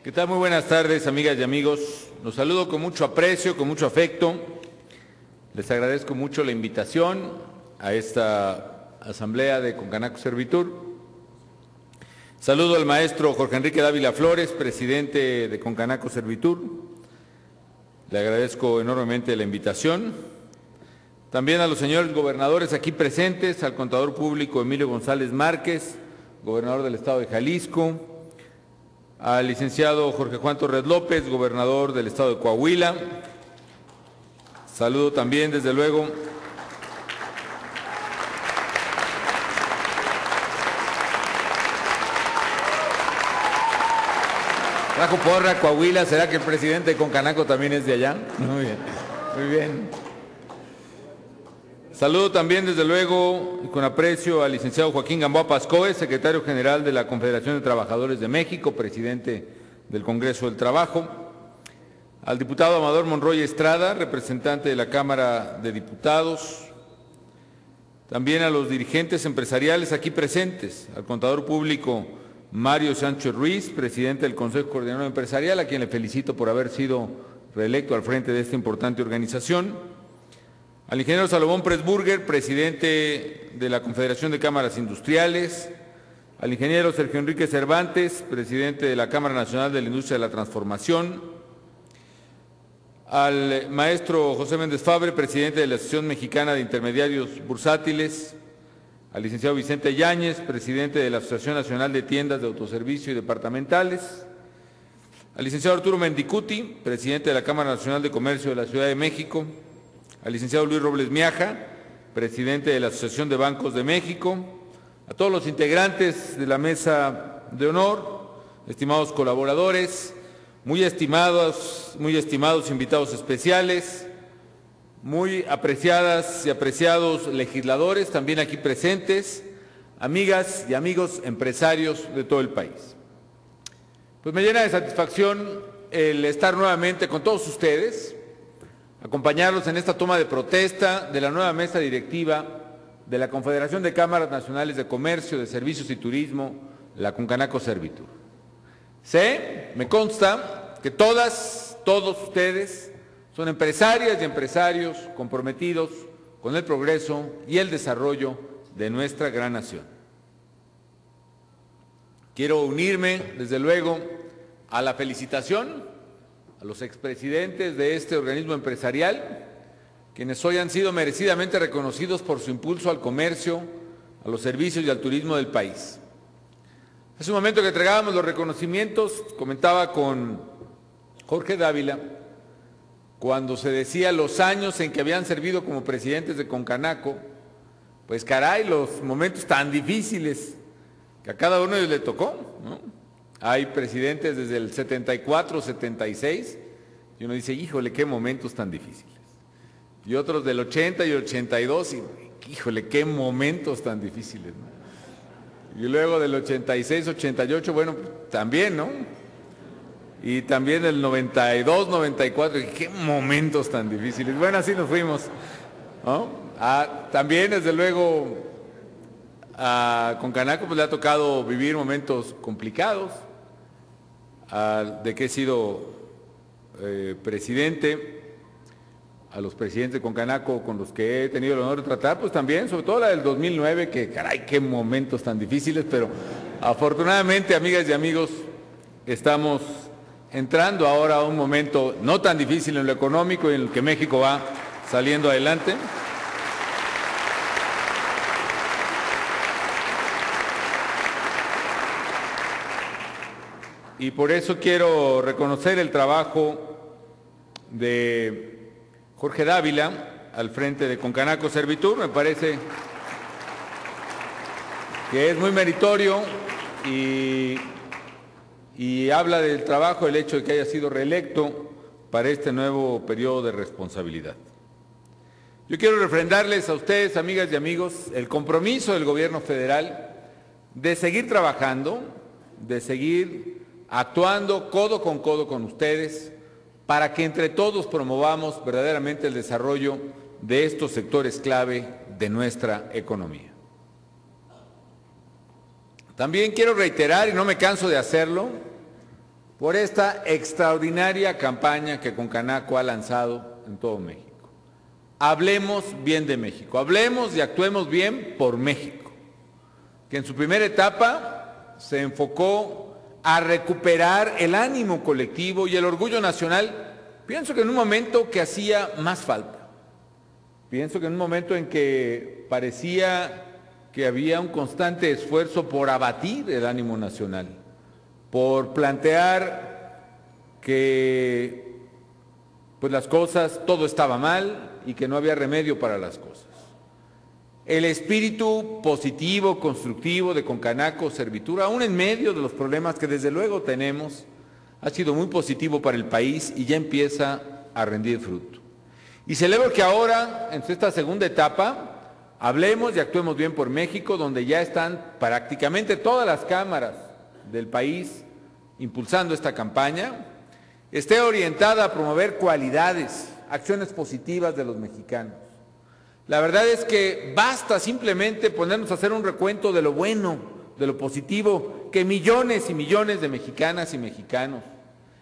¿Qué tal? Muy buenas tardes, amigas y amigos. Los saludo con mucho aprecio, con mucho afecto. Les agradezco mucho la invitación a esta asamblea de Concanaco Servitur. Saludo al maestro Jorge Enrique Dávila Flores, presidente de Concanaco Servitur. Le agradezco enormemente la invitación. También a los señores gobernadores aquí presentes, al contador público Emilio González Márquez, gobernador del estado de Jalisco, al licenciado Jorge Juan Torres López, gobernador del estado de Coahuila. Saludo también, desde luego, trajo porra, Coahuila. ¿Será que el presidente de Concanaco también es de allá? Muy bien, muy bien. Saludo también, desde luego, y con aprecio al licenciado Joaquín Gamboa Pascoe, secretario general de la Confederación de Trabajadores de México, presidente del Congreso del Trabajo, al diputado Amador Monroy Estrada, representante de la Cámara de Diputados, también a los dirigentes empresariales aquí presentes, al contador público Mario Sánchez Ruiz, presidente del Consejo Coordinador Empresarial, a quien le felicito por haber sido reelecto al frente de esta importante organización, al ingeniero Salomón Presburger, presidente de la Confederación de Cámaras Industriales, al ingeniero Sergio Enrique Cervantes, presidente de la Cámara Nacional de la Industria de la Transformación, al maestro José Méndez Fabre, presidente de la Asociación Mexicana de Intermediarios Bursátiles, al licenciado Vicente Yáñez, presidente de la Asociación Nacional de Tiendas de Autoservicio y Departamentales, al licenciado Arturo Mendicuti, presidente de la Cámara Nacional de Comercio de la Ciudad de México, al licenciado Luis Robles Miaja, presidente de la Asociación de Bancos de México, a todos los integrantes de la mesa de honor, estimados colaboradores, muy estimados invitados especiales, muy apreciadas y apreciados legisladores también aquí presentes, amigas y amigos empresarios de todo el país. Pues me llena de satisfacción el estar nuevamente con todos ustedes, acompañarlos en esta toma de protesta de la nueva mesa directiva de la Confederación de Cámaras Nacionales de Comercio, de Servicios y Turismo, la Concanaco Servitur. Me consta que todos ustedes son empresarias y empresarios comprometidos con el progreso y el desarrollo de nuestra gran nación. Quiero unirme, desde luego, a la felicitación a los expresidentes de este organismo empresarial, quienes hoy han sido merecidamente reconocidos por su impulso al comercio, a los servicios y al turismo del país. Hace un momento que entregábamos los reconocimientos, comentaba con Jorge Dávila, cuando se decía los años en que habían servido como presidentes de Concanaco, pues caray, los momentos tan difíciles que a cada uno de ellos le tocó, ¿no? Hay presidentes desde el 74, 76, y uno dice, híjole, qué momentos tan difíciles. Y otros del 80 y 82, y híjole, qué momentos tan difíciles, ¿no? Y luego del 86, 88, bueno, también, ¿no? Y también del 92, 94, qué momentos tan difíciles. Bueno, así nos fuimos, ¿no? También, desde luego, a Concanaco pues le ha tocado vivir momentos complicados, de que he sido presidente, a los presidentes de Concanaco con los que he tenido el honor de tratar, pues también, sobre todo la del 2009, que caray, qué momentos tan difíciles, pero afortunadamente, amigas y amigos, estamos entrando ahora a un momento no tan difícil en lo económico y en el que México va saliendo adelante. Y por eso quiero reconocer el trabajo de Jorge Dávila al frente de Concanaco Servitur. Me parece que es muy meritorio y habla del trabajo el hecho de que haya sido reelecto para este nuevo periodo de responsabilidad. Yo quiero refrendarles a ustedes, amigas y amigos, el compromiso del gobierno federal de seguir trabajando, de seguir actuando codo con ustedes para que entre todos promovamos verdaderamente el desarrollo de estos sectores clave de nuestra economía. También quiero reiterar, y no me canso de hacerlo, por esta extraordinaria campaña que Concanaco ha lanzado en todo México. Hablemos bien de México, hablemos y actuemos bien por México, que en su primera etapa se enfocó a recuperar el ánimo colectivo y el orgullo nacional. Pienso que en un momento que hacía más falta, pienso que en un momento en que parecía que había un constante esfuerzo por abatir el ánimo nacional, por plantear que pues las cosas, todo estaba mal y que no había remedio para las cosas. El espíritu positivo, constructivo de Concanaco Servitur, aún en medio de los problemas que desde luego tenemos, ha sido muy positivo para el país y ya empieza a rendir fruto. Y celebro que ahora, en esta segunda etapa, hablemos y actuemos bien por México, donde ya están prácticamente todas las cámaras del país impulsando esta campaña, esté orientada a promover cualidades, acciones positivas de los mexicanos. La verdad es que basta simplemente ponernos a hacer un recuento de lo bueno, de lo positivo, que millones y millones de mexicanas y mexicanos,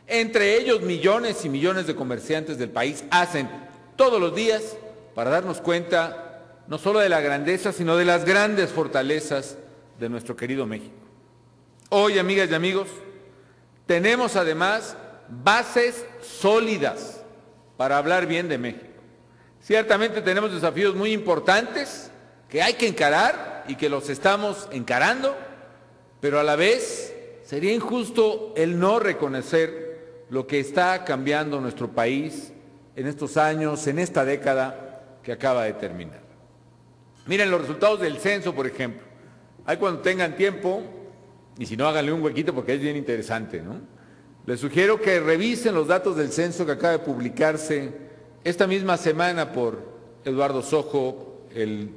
entre ellos millones y millones de comerciantes del país, hacen todos los días para darnos cuenta no solo de la grandeza, sino de las grandes fortalezas de nuestro querido México. Hoy, amigas y amigos, tenemos además bases sólidas para hablar bien de México. Ciertamente tenemos desafíos muy importantes que hay que encarar y que los estamos encarando, pero a la vez sería injusto el no reconocer lo que está cambiando nuestro país en estos años, en esta década que acaba de terminar. Miren los resultados del censo, por ejemplo. Ahí cuando tengan tiempo, y si no, háganle un huequito porque es bien interesante, ¿no? Les sugiero que revisen los datos del censo que acaba de publicarse esta misma semana por Eduardo Sojo, el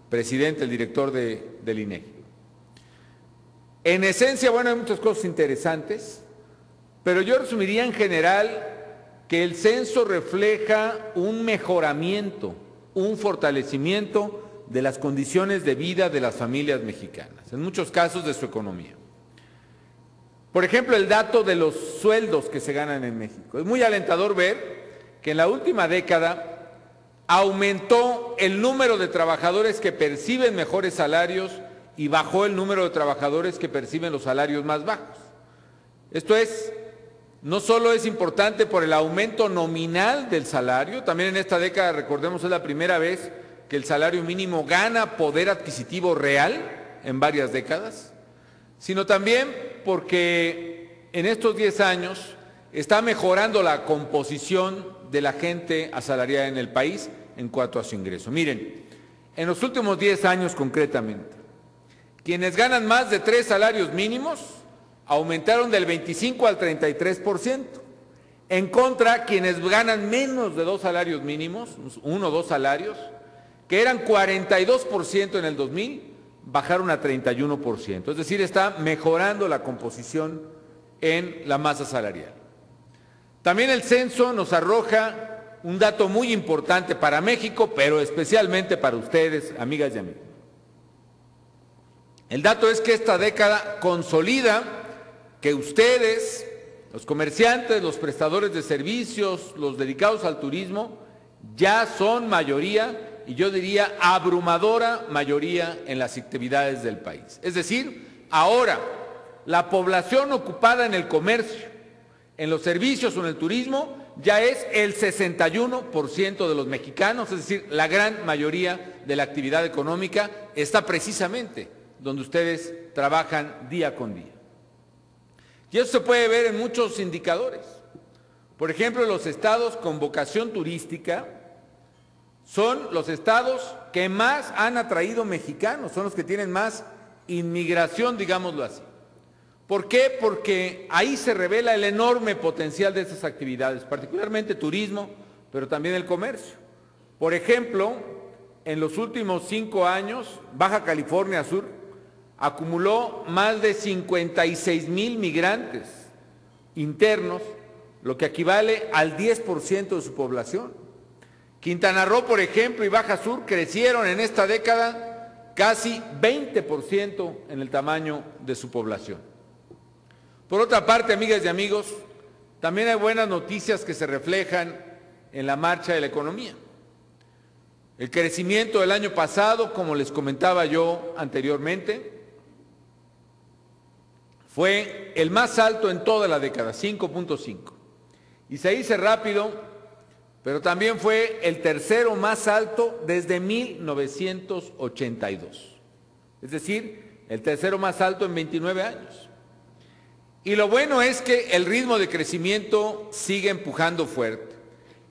presidente, el director del INEGI. En esencia, bueno, hay muchas cosas interesantes, pero yo resumiría en general que el censo refleja un mejoramiento, un fortalecimiento de las condiciones de vida de las familias mexicanas, en muchos casos de su economía. Por ejemplo, el dato de los sueldos que se ganan en México. Es muy alentador ver que en la última década aumentó el número de trabajadores que perciben mejores salarios y bajó el número de trabajadores que perciben los salarios más bajos. Esto es, no solo es importante por el aumento nominal del salario, también en esta década, recordemos, es la primera vez que el salario mínimo gana poder adquisitivo real en varias décadas, sino también porque en estos 10 años está mejorando la composición de la gente asalariada en el país en cuanto a su ingreso. Miren, en los últimos 10 años concretamente, quienes ganan más de 3 salarios mínimos aumentaron del 25 al 33%. En contra, quienes ganan menos de 2 salarios mínimos, 1 o 2 salarios, que eran 42% en el 2000, bajaron a 31%. Es decir, está mejorando la composición en la masa salarial. También el censo nos arroja un dato muy importante para México, pero especialmente para ustedes, amigas y amigos. El dato es que esta década consolida que ustedes, los comerciantes, los prestadores de servicios, los dedicados al turismo, ya son mayoría, y yo diría abrumadora mayoría en las actividades del país. Es decir, ahora la población ocupada en el comercio, en los servicios o en el turismo, ya es el 61% de los mexicanos, es decir, la gran mayoría de la actividad económica está precisamente donde ustedes trabajan día con día. Y eso se puede ver en muchos indicadores. Por ejemplo, los estados con vocación turística son los estados que más han atraído mexicanos, son los que tienen más inmigración, digámoslo así. ¿Por qué? Porque ahí se revela el enorme potencial de esas actividades, particularmente turismo, pero también el comercio. Por ejemplo, en los últimos 5 años, Baja California Sur acumuló más de 56,000 migrantes internos, lo que equivale al 10% de su población. Quintana Roo, por ejemplo, y Baja Sur crecieron en esta década casi 20% en el tamaño de su población. Por otra parte, amigas y amigos, también hay buenas noticias que se reflejan en la marcha de la economía. El crecimiento del año pasado, como les comentaba yo anteriormente, fue el más alto en toda la década, 5.5. Y se dice rápido, pero también fue el tercero más alto desde 1982. Es decir, el tercero más alto en 29 años. Y lo bueno es que el ritmo de crecimiento sigue empujando fuerte.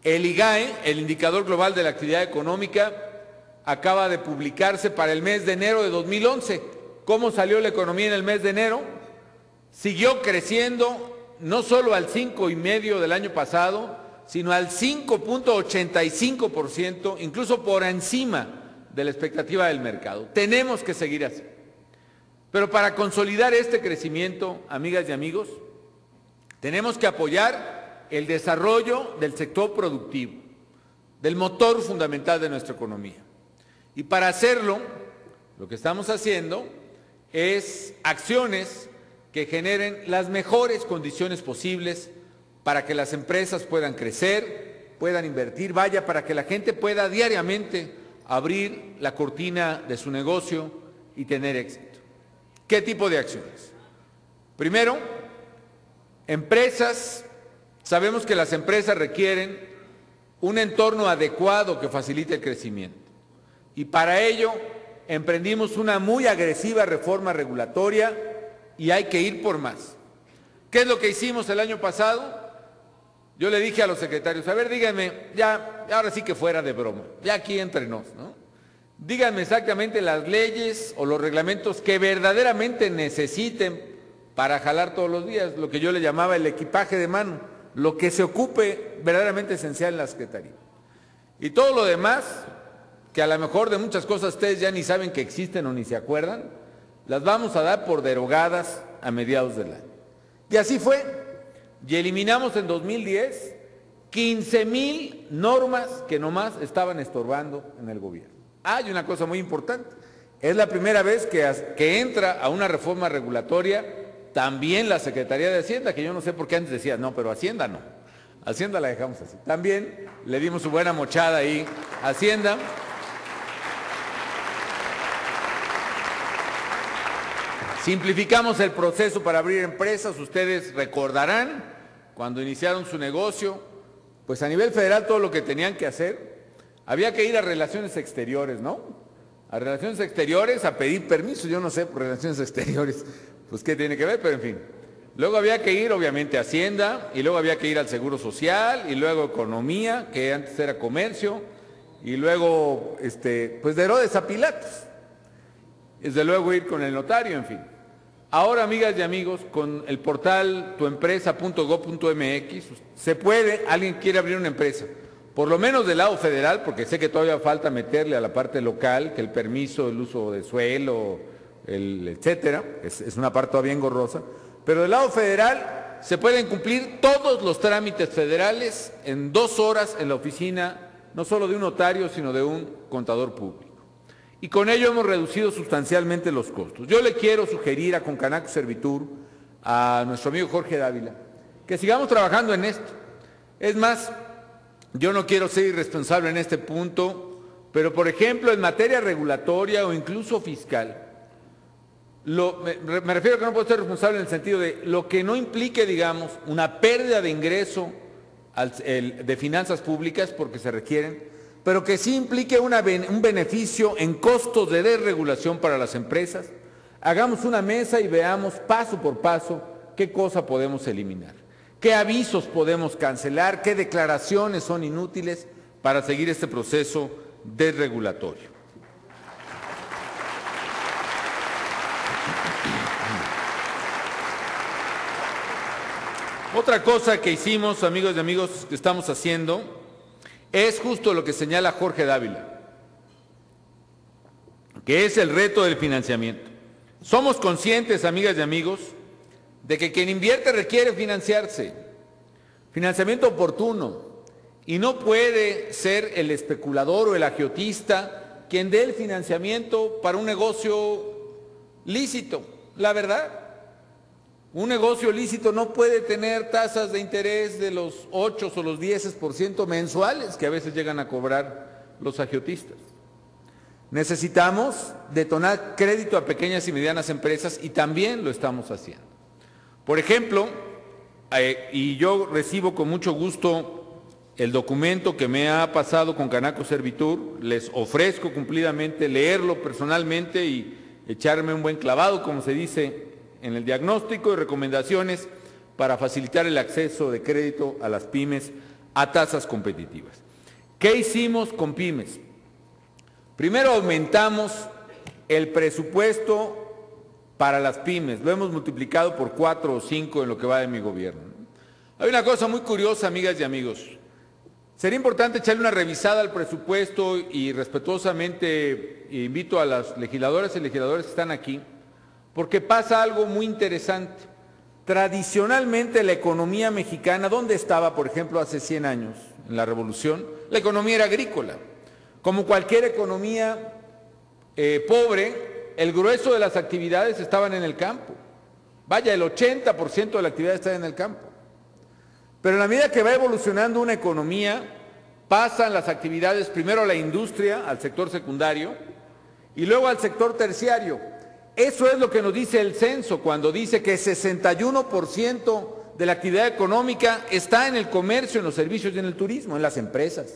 El IGAE, el Indicador Global de la Actividad Económica, acaba de publicarse para el mes de enero de 2011. ¿Cómo salió la economía en el mes de enero? Siguió creciendo no solo al 5,5% del año pasado, sino al 5.85%, incluso por encima de la expectativa del mercado. Tenemos que seguir así. Pero para consolidar este crecimiento, amigas y amigos, tenemos que apoyar el desarrollo del sector productivo, del motor fundamental de nuestra economía. Y para hacerlo, lo que estamos haciendo es acciones que generen las mejores condiciones posibles para que las empresas puedan crecer, puedan invertir, para que la gente pueda diariamente abrir la cortina de su negocio y tener éxito. ¿Qué tipo de acciones? Primero, empresas. Sabemos que las empresas requieren un entorno adecuado que facilite el crecimiento. Y para ello emprendimos una muy agresiva reforma regulatoria y hay que ir por más. ¿Qué es lo que hicimos el año pasado? Yo le dije a los secretarios, a ver, díganme, ya, ahora sí que fuera de broma, ya aquí entre nos, ¿no? Díganme exactamente las leyes o los reglamentos que verdaderamente necesiten para jalar todos los días, lo que yo le llamaba el equipaje de mano, lo que se ocupe verdaderamente esencial en la Secretaría. Y todo lo demás, que a lo mejor de muchas cosas ustedes ya ni saben que existen o ni se acuerdan, las vamos a dar por derogadas a mediados del año. Y así fue. Y eliminamos en 2010 15,000 normas que nomás estaban estorbando en el gobierno. Hay una cosa muy importante. Es la primera vez que entra a una reforma regulatoria también la Secretaría de Hacienda, que yo no sé por qué antes decía, no, pero Hacienda no. Hacienda la dejamos así. También le dimos su buena mochada ahí a Hacienda. Simplificamos el proceso para abrir empresas. Ustedes recordarán, cuando iniciaron su negocio, pues a nivel federal todo lo que tenían que hacer, había que ir a Relaciones Exteriores, ¿no? A Relaciones Exteriores a pedir permiso, yo no sé, por Relaciones Exteriores, pues qué tiene que ver, pero en fin. Luego había que ir, obviamente, a Hacienda, y luego había que ir al Seguro Social, y luego Economía, que antes era Comercio, y luego, pues de Herodes a Pilatos. Desde luego ir con el notario, en fin. Ahora, amigas y amigos, con el portal tuempresa.gov.mx, se puede, alguien quiere abrir una empresa, por lo menos del lado federal, porque sé que todavía falta meterle a la parte local, que el permiso, el uso de suelo, etcétera, es una parte todavía engorrosa, pero del lado federal se pueden cumplir todos los trámites federales en 2 horas en la oficina, no solo de un notario, sino de un contador público. Y con ello hemos reducido sustancialmente los costos. Yo le quiero sugerir a Concanaco Servitur, a nuestro amigo Jorge Dávila, que sigamos trabajando en esto. Es más, yo no quiero ser irresponsable en este punto, pero por ejemplo en materia regulatoria o incluso fiscal, me refiero a que no puedo ser responsable en el sentido de lo que no implique, digamos, una pérdida de ingreso de finanzas públicas, porque se requieren, pero que sí implique un beneficio en costos de desregulación para las empresas. Hagamos una mesa y veamos paso por paso qué cosa podemos eliminar, qué avisos podemos cancelar, qué declaraciones son inútiles para seguir este proceso desregulatorio. Otra cosa que hicimos, amigos y amigos, que estamos haciendo, es justo lo que señala Jorge Dávila, que es el reto del financiamiento. Somos conscientes, amigas y amigos, de que quien invierte requiere financiarse, financiamiento oportuno, y no puede ser el especulador o el agiotista quien dé el financiamiento para un negocio lícito. La verdad, Un negocio lícito no puede tener tasas de interés de los 8 o los 10% mensuales que a veces llegan a cobrar los agiotistas. Necesitamos detonar crédito a pequeñas y medianas empresas y también lo estamos haciendo. Por ejemplo, y yo recibo con mucho gusto el documento que me ha pasado con Canaco Servitur, les ofrezco cumplidamente leerlo personalmente y echarme un buen clavado, como se dice en el diagnóstico, y recomendaciones para facilitar el acceso de crédito a las pymes a tasas competitivas. ¿Qué hicimos con pymes? Primero aumentamos el presupuesto para las pymes, lo hemos multiplicado por 4 o 5 en lo que va de mi gobierno. Hay una cosa muy curiosa, amigas y amigos. Sería importante echarle una revisada al presupuesto y respetuosamente invito a las legisladoras y legisladores que están aquí, porque pasa algo muy interesante. Tradicionalmente la economía mexicana, ¿dónde estaba, por ejemplo, hace 100 años, en la Revolución? La economía era agrícola. Como cualquier economía pobre, el grueso de las actividades estaban en el campo. Vaya, el 80% de la actividad está en el campo. Pero en la medida que va evolucionando una economía, pasan las actividades primero a la industria, al sector secundario, y luego al sector terciario. Eso es lo que nos dice el censo cuando dice que 61% de la actividad económica está en el comercio, en los servicios y en el turismo, en las empresas.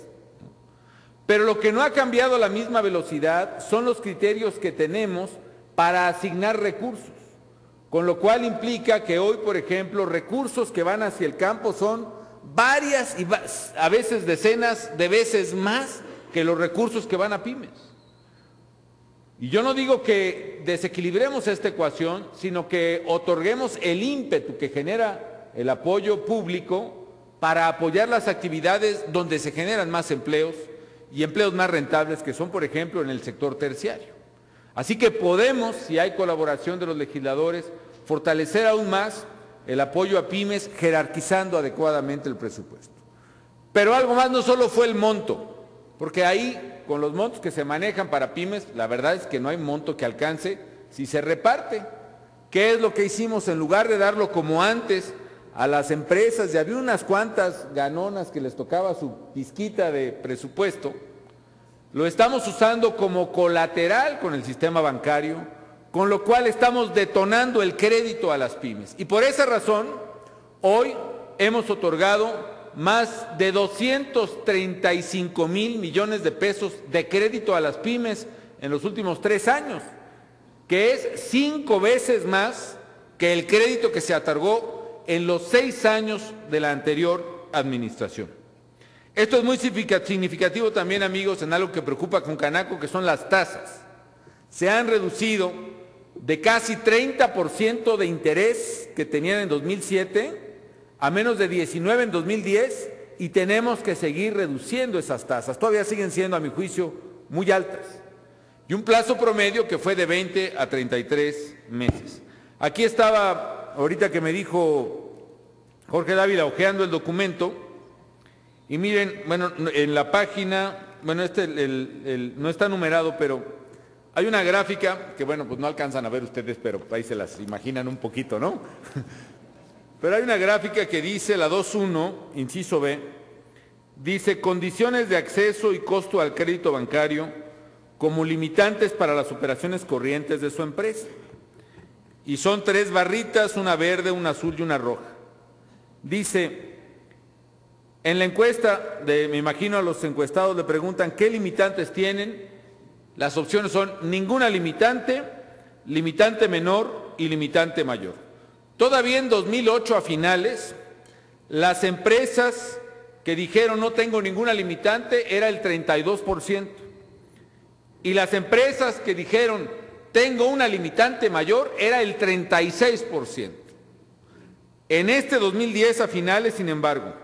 Pero lo que no ha cambiado a la misma velocidad son los criterios que tenemos para asignar recursos, con lo cual implica que hoy, por ejemplo, recursos que van hacia el campo son varias y a veces decenas de veces más que los recursos que van a pymes. Y yo no digo que desequilibremos esta ecuación, sino que otorguemos el ímpetu que genera el apoyo público para apoyar las actividades donde se generan más empleos y empleos más rentables, que son, por ejemplo, en el sector terciario. Así que podemos, si hay colaboración de los legisladores, fortalecer aún más el apoyo a pymes, jerarquizando adecuadamente el presupuesto. Pero algo más no solo fue el monto, porque ahí, con los montos que se manejan para pymes, la verdad es que no hay monto que alcance si se reparte. ¿Qué es lo que hicimos? En lugar de darlo como antes a las empresas, y había unas cuantas ganonas que les tocaba su pizquita de presupuesto, lo estamos usando como colateral con el sistema bancario, con lo cual estamos detonando el crédito a las pymes. Y por esa razón, hoy hemos otorgado más de 235,000 millones de pesos de crédito a las pymes en los últimos 3 años, que es 5 veces más que el crédito que se otorgó en los 6 años de la anterior administración. Esto es muy significativo también, amigos, en algo que preocupa con Canaco, que son las tasas. Se han reducido de casi 30% de interés que tenían en 2007 a menos de 19 en 2010 y tenemos que seguir reduciendo esas tasas. Todavía siguen siendo, a mi juicio, muy altas. Y un plazo promedio que fue de 20 a 33 meses. Aquí estaba, ahorita que me dijo Jorge Dávila, hojeando el documento, y miren, bueno, en la página, bueno, no está numerado, pero hay una gráfica que, bueno, pues no alcanzan a ver ustedes, pero ahí se las imaginan un poquito, ¿no? Pero hay una gráfica que dice, la 2.1, inciso B, dice condiciones de acceso y costo al crédito bancario como limitantes para las operaciones corrientes de su empresa. Y son 3 barritas, una verde, una azul y una roja. Dice, en la encuesta, me imagino a los encuestados le preguntan ¿qué limitantes tienen? Las opciones son ninguna limitante, limitante menor y limitante mayor. Todavía en 2008 a finales, las empresas que dijeron no tengo ninguna limitante era el 32%. Y las empresas que dijeron tengo una limitante mayor era el 36%. En este 2010 a finales, sin embargo,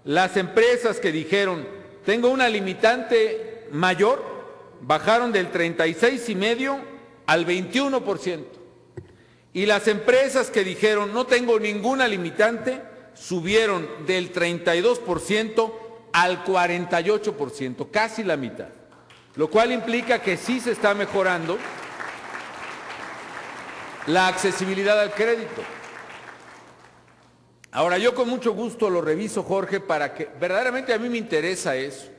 las empresas que dijeron tengo una limitante mayor bajaron del 36,5% al 21%. Y las empresas que dijeron no tengo ninguna limitante subieron del 32% al 48%, casi la mitad. Lo cual implica que sí se está mejorando la accesibilidad al crédito. Ahora, yo con mucho gusto lo reviso, Jorge, para que verdaderamente a mí me interesa eso,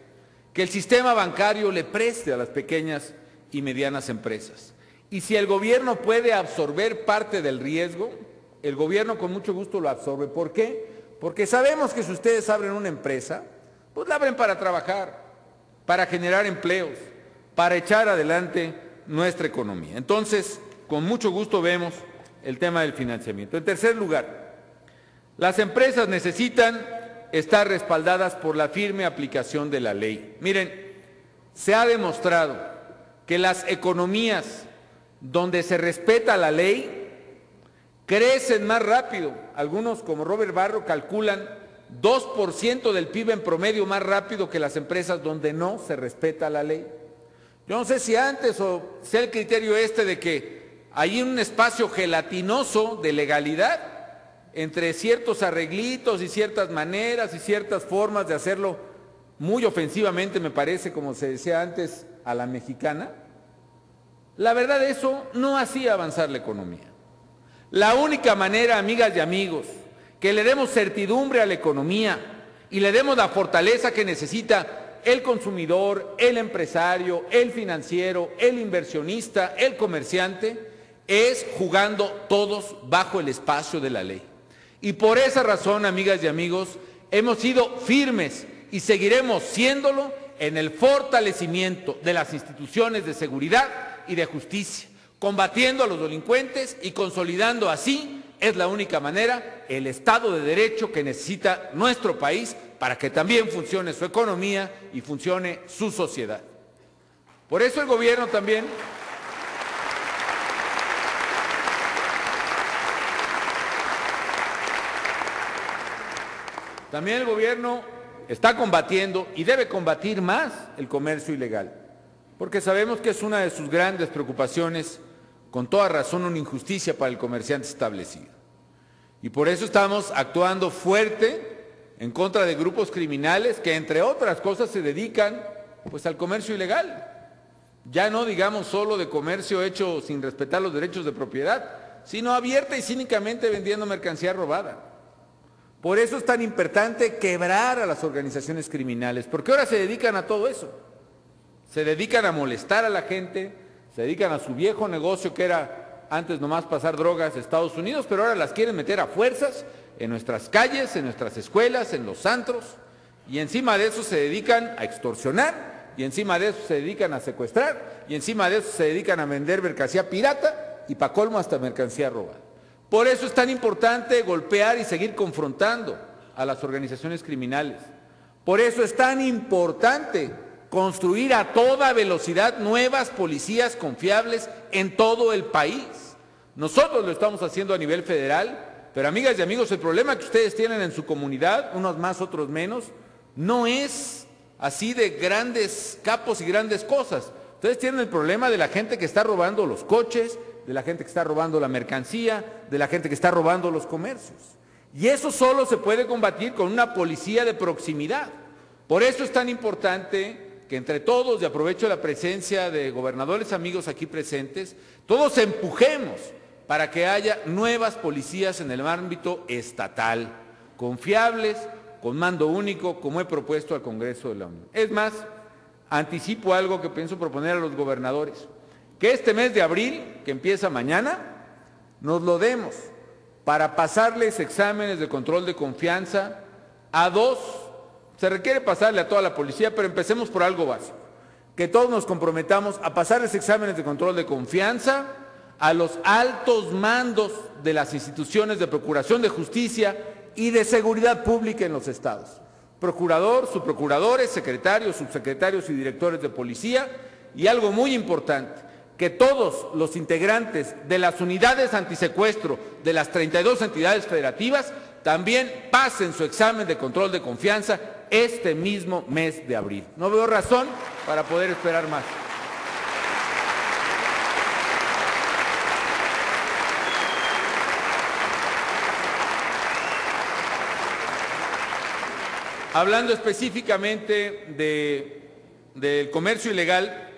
que el sistema bancario le preste a las pequeñas y medianas empresas. Y si el gobierno puede absorber parte del riesgo, el gobierno con mucho gusto lo absorbe. ¿Por qué? Porque sabemos que si ustedes abren una empresa, pues la abren para trabajar, para generar empleos, para echar adelante nuestra economía. Entonces, con mucho gusto vemos el tema del financiamiento. En tercer lugar, las empresas necesitan estar respaldadas por la firme aplicación de la ley. Miren, se ha demostrado que las economías donde se respeta la ley crecen más rápido. Algunos, como Robert Barro, calculan 2% del PIB en promedio más rápido que las empresas donde no se respeta la ley. Yo no sé si antes o sea el criterio de que hay un espacio gelatinoso de legalidad entre ciertos arreglitos y ciertas maneras y ciertas formas de hacerlo muy ofensivamente, me parece, como se decía antes, a la mexicana. La verdad, eso no hacía avanzar la economía. La única manera, amigas y amigos, que le demos certidumbre a la economía y le demos la fortaleza que necesita el consumidor, el empresario, el financiero, el inversionista, el comerciante, es jugando todos bajo el espacio de la ley. Y por esa razón, amigas y amigos, hemos sido firmes y seguiremos siéndolo en el fortalecimiento de las instituciones de seguridad y de justicia, combatiendo a los delincuentes y consolidando así, es la única manera, el Estado de Derecho que necesita nuestro país para que también funcione su economía y funcione su sociedad. Por eso el gobierno también el gobierno está combatiendo y debe combatir más el comercio ilegal, porque sabemos que es una de sus grandes preocupaciones, con toda razón una injusticia para el comerciante establecido. Y por eso estamos actuando fuerte en contra de grupos criminales que, entre otras cosas, se dedican pues al comercio ilegal. Ya no digamos solo de comercio hecho sin respetar los derechos de propiedad, sino abierta y cínicamente vendiendo mercancía robada. Por eso es tan importante quebrar a las organizaciones criminales, porque ahora se dedican a todo eso. Se dedican a molestar a la gente, se dedican a su viejo negocio que era antes nomás pasar drogas a Estados Unidos, pero ahora las quieren meter a fuerzas en nuestras calles, en nuestras escuelas, en los antros, y encima de eso se dedican a extorsionar, y encima de eso se dedican a secuestrar, y encima de eso se dedican a vender mercancía pirata y pa' colmo hasta mercancía robada. Por eso es tan importante golpear y seguir confrontando a las organizaciones criminales. Por eso es tan importante construir a toda velocidad nuevas policías confiables en todo el país. Nosotros lo estamos haciendo a nivel federal, pero amigas y amigos, el problema que ustedes tienen en su comunidad, unos más, otros menos, no es así de grandes capos y grandes cosas. Ustedes tienen el problema de la gente que está robando los coches, de la gente que está robando la mercancía, de la gente que está robando los comercios. Y eso solo se puede combatir con una policía de proximidad. Por eso es tan importante que entre todos, y aprovecho la presencia de gobernadores amigos aquí presentes, todos empujemos para que haya nuevas policías en el ámbito estatal, confiables, con mando único, como he propuesto al Congreso de la Unión. Es más, anticipo algo que pienso proponer a los gobernadores, que este mes de abril, que empieza mañana, nos lo demos para pasarles exámenes de control de confianza a dos. Se requiere pasarle a toda la policía, pero empecemos por algo básico. Que todos nos comprometamos a pasarles exámenes de control de confianza a los altos mandos de las instituciones de procuración de justicia y de seguridad pública en los estados. Procurador, subprocuradores, secretarios, subsecretarios y directores de policía. Y algo muy importante, que todos los integrantes de las unidades antisecuestro de las 32 entidades federativas también pasen su examen de control de confianza este mismo mes de abril. No veo razón para poder esperar más. Hablando específicamente del comercio ilegal,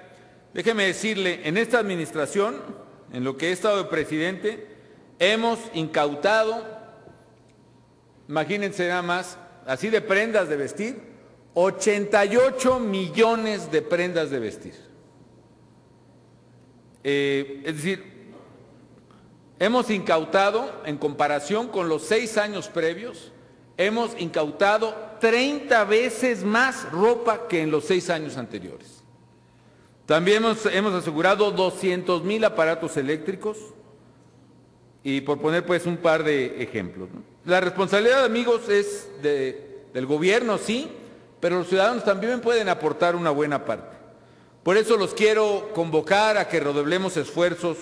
déjeme decirle, en esta administración, en lo que he estado de presidente, hemos incautado imagínense nada más, así de prendas de vestir, 88 millones de prendas de vestir. Es decir, hemos incautado, en comparación con los 6 años previos, hemos incautado 30 veces más ropa que en los 6 años anteriores. También hemos asegurado 200,000 aparatos eléctricos, y por poner pues un par de ejemplos, ¿no? La responsabilidad, amigos, es del gobierno, sí, pero los ciudadanos también pueden aportar una buena parte. Por eso los quiero convocar a que redoblemos esfuerzos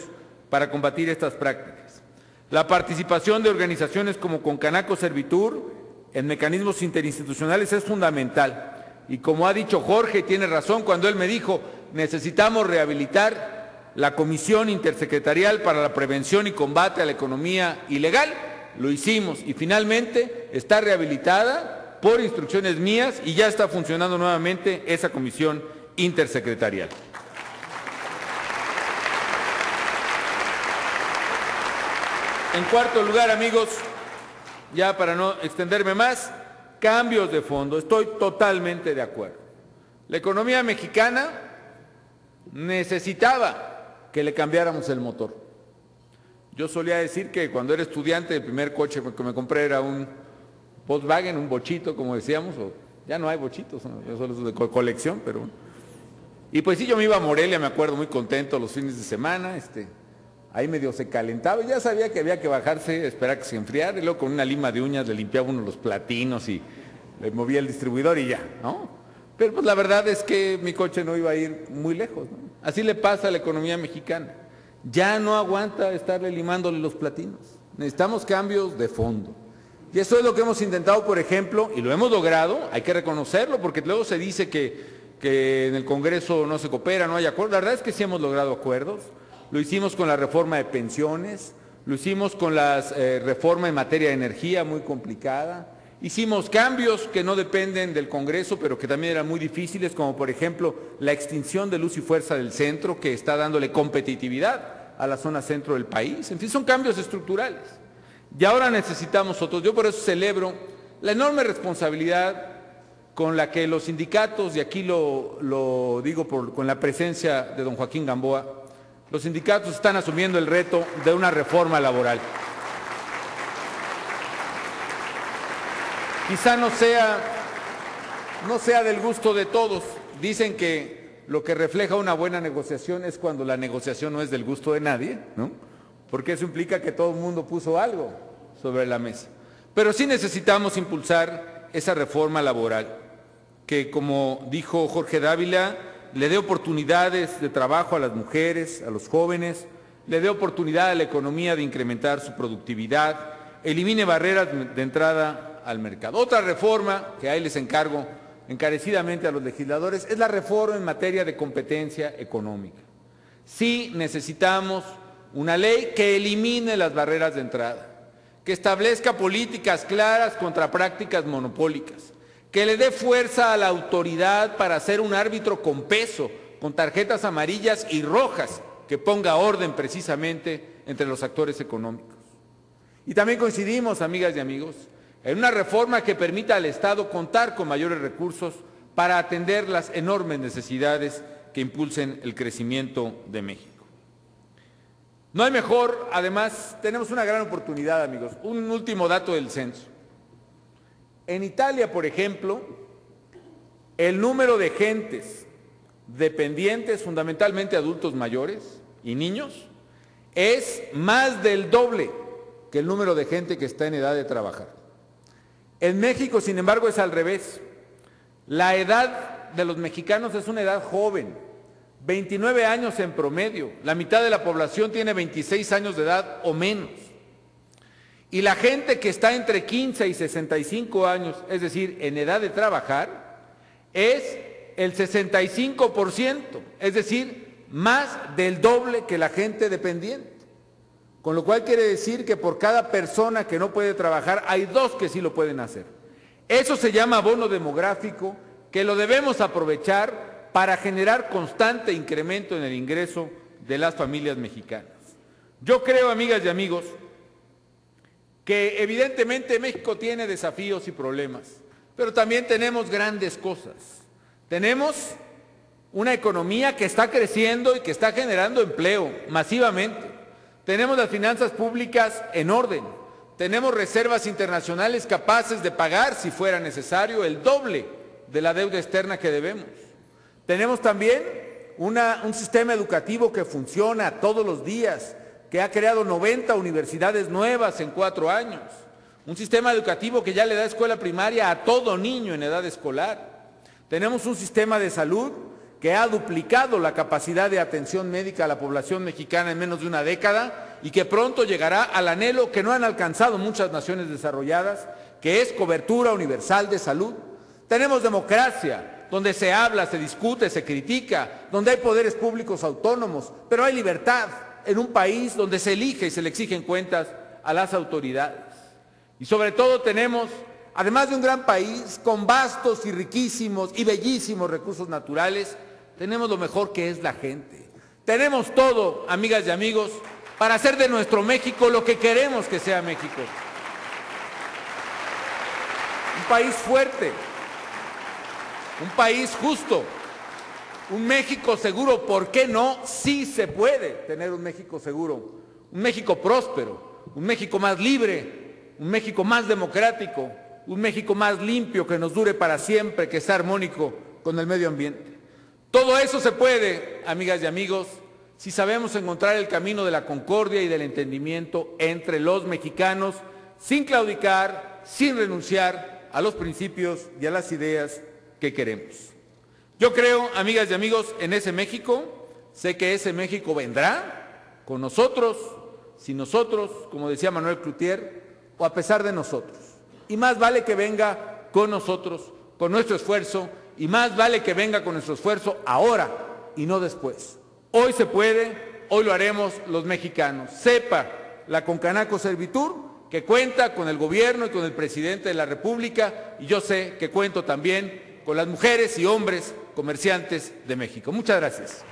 para combatir estas prácticas. La participación de organizaciones como Concanaco Servitur en mecanismos interinstitucionales es fundamental. Y como ha dicho Jorge, tiene razón cuando él me dijo, necesitamos rehabilitar la Comisión Intersecretarial para la Prevención y Combate a la Economía Ilegal. Lo hicimos y finalmente está rehabilitada por instrucciones mías y ya está funcionando nuevamente esa Comisión Intersecretarial. En cuarto lugar, amigos, ya para no extenderme más, cambios de fondo. Estoy totalmente de acuerdo. La economía mexicana necesitaba que le cambiáramos el motor. Yo solía decir que cuando era estudiante el primer coche que me compré era un Volkswagen, un bochito, como decíamos, o ya no hay bochitos, ¿no? Solo es de colección, pero... Y pues sí, yo me iba a Morelia, me acuerdo, muy contento los fines de semana, ahí medio se calentaba, y ya sabía que había que bajarse, esperar que se enfriara, y luego con una lima de uñas le limpiaba uno los platinos y le movía el distribuidor y ya, ¿no? Pero pues la verdad es que mi coche no iba a ir muy lejos, ¿no? Así le pasa a la economía mexicana. Ya no aguanta estarle limándole los platinos. Necesitamos cambios de fondo. Y eso es lo que hemos intentado, por ejemplo, y lo hemos logrado, hay que reconocerlo, porque luego se dice que en el Congreso no se coopera, no hay acuerdos. La verdad es que sí hemos logrado acuerdos. Lo hicimos con la reforma de pensiones, lo hicimos con la reforma en materia de energía, muy complicada. Hicimos cambios que no dependen del Congreso, pero que también eran muy difíciles, como por ejemplo la extinción de Luz y Fuerza del Centro, que está dándole competitividad a la zona centro del país. En fin, son cambios estructurales. Y ahora necesitamos otros. Yo por eso celebro la enorme responsabilidad con la que los sindicatos, y aquí lo digo con la presencia de don Joaquín Gamboa, los sindicatos están asumiendo el reto de una reforma laboral. Quizá no sea del gusto de todos. Dicen que lo que refleja una buena negociación es cuando la negociación no es del gusto de nadie, ¿no? Porque eso implica que todo el mundo puso algo sobre la mesa. Pero sí necesitamos impulsar esa reforma laboral, que como dijo Jorge Dávila, le dé oportunidades de trabajo a las mujeres, a los jóvenes, le dé oportunidad a la economía de incrementar su productividad, elimine barreras de entrada al mercado. Otra reforma que ahí les encargo encarecidamente a los legisladores es la reforma en materia de competencia económica. Sí necesitamos una ley que elimine las barreras de entrada, que establezca políticas claras contra prácticas monopólicas, que le dé fuerza a la autoridad para ser un árbitro con peso, con tarjetas amarillas y rojas, que ponga orden precisamente entre los actores económicos. Y también coincidimos, amigas y amigos, en una reforma que permita al Estado contar con mayores recursos para atender las enormes necesidades que impulsen el crecimiento de México. No hay mejor, además, tenemos una gran oportunidad, amigos. Un último dato del censo. En Italia, por ejemplo, el número de gentes dependientes, fundamentalmente adultos mayores y niños, es más del doble que el número de gente que está en edad de trabajar. En México, sin embargo, es al revés. La edad de los mexicanos es una edad joven, 29 años en promedio. La mitad de la población tiene 26 años de edad o menos. Y la gente que está entre 15 y 65 años, es decir, en edad de trabajar, es el 65%, es decir, más del doble que la gente dependiente. Con lo cual quiere decir que por cada persona que no puede trabajar, hay 2 que sí lo pueden hacer. Eso se llama bono demográfico, que lo debemos aprovechar para generar constante incremento en el ingreso de las familias mexicanas. Yo creo, amigas y amigos, que evidentemente México tiene desafíos y problemas, pero también tenemos grandes cosas. Tenemos una economía que está creciendo y que está generando empleo masivamente. Tenemos las finanzas públicas en orden. Tenemos reservas internacionales capaces de pagar, si fuera necesario, el doble de la deuda externa que debemos. Tenemos también un sistema educativo que funciona todos los días, que ha creado 90 universidades nuevas en 4 años. Un sistema educativo que ya le da escuela primaria a todo niño en edad escolar. Tenemos un sistema de salud que ha duplicado la capacidad de atención médica a la población mexicana en menos de una década y que pronto llegará al anhelo que no han alcanzado muchas naciones desarrolladas, que es cobertura universal de salud. Tenemos democracia, donde se habla, se discute, se critica, donde hay poderes públicos autónomos, pero hay libertad en un país donde se elige y se le exigen cuentas a las autoridades. Y sobre todo tenemos, además de un gran país con vastos y riquísimos y bellísimos recursos naturales, tenemos lo mejor, que es la gente. Tenemos todo, amigas y amigos, para hacer de nuestro México lo que queremos que sea México. Un país fuerte, un país justo, un México seguro. ¿Por qué no? Sí se puede tener un México seguro, un México próspero, un México más libre, un México más democrático, un México más limpio, que nos dure para siempre, que sea armónico con el medio ambiente. Todo eso se puede, amigas y amigos, si sabemos encontrar el camino de la concordia y del entendimiento entre los mexicanos, sin claudicar, sin renunciar a los principios y a las ideas que queremos. Yo creo, amigas y amigos, en ese México. Sé que ese México vendrá con nosotros, sin nosotros, como decía Manuel Cloutier, o a pesar de nosotros. Y más vale que venga con nosotros, con nuestro esfuerzo, y más vale que venga con nuestro esfuerzo ahora y no después. Hoy se puede, hoy lo haremos los mexicanos. Sepa la Concanaco Servitur que cuenta con el gobierno y con el presidente de la República, y yo sé que cuento también con las mujeres y hombres comerciantes de México. Muchas gracias.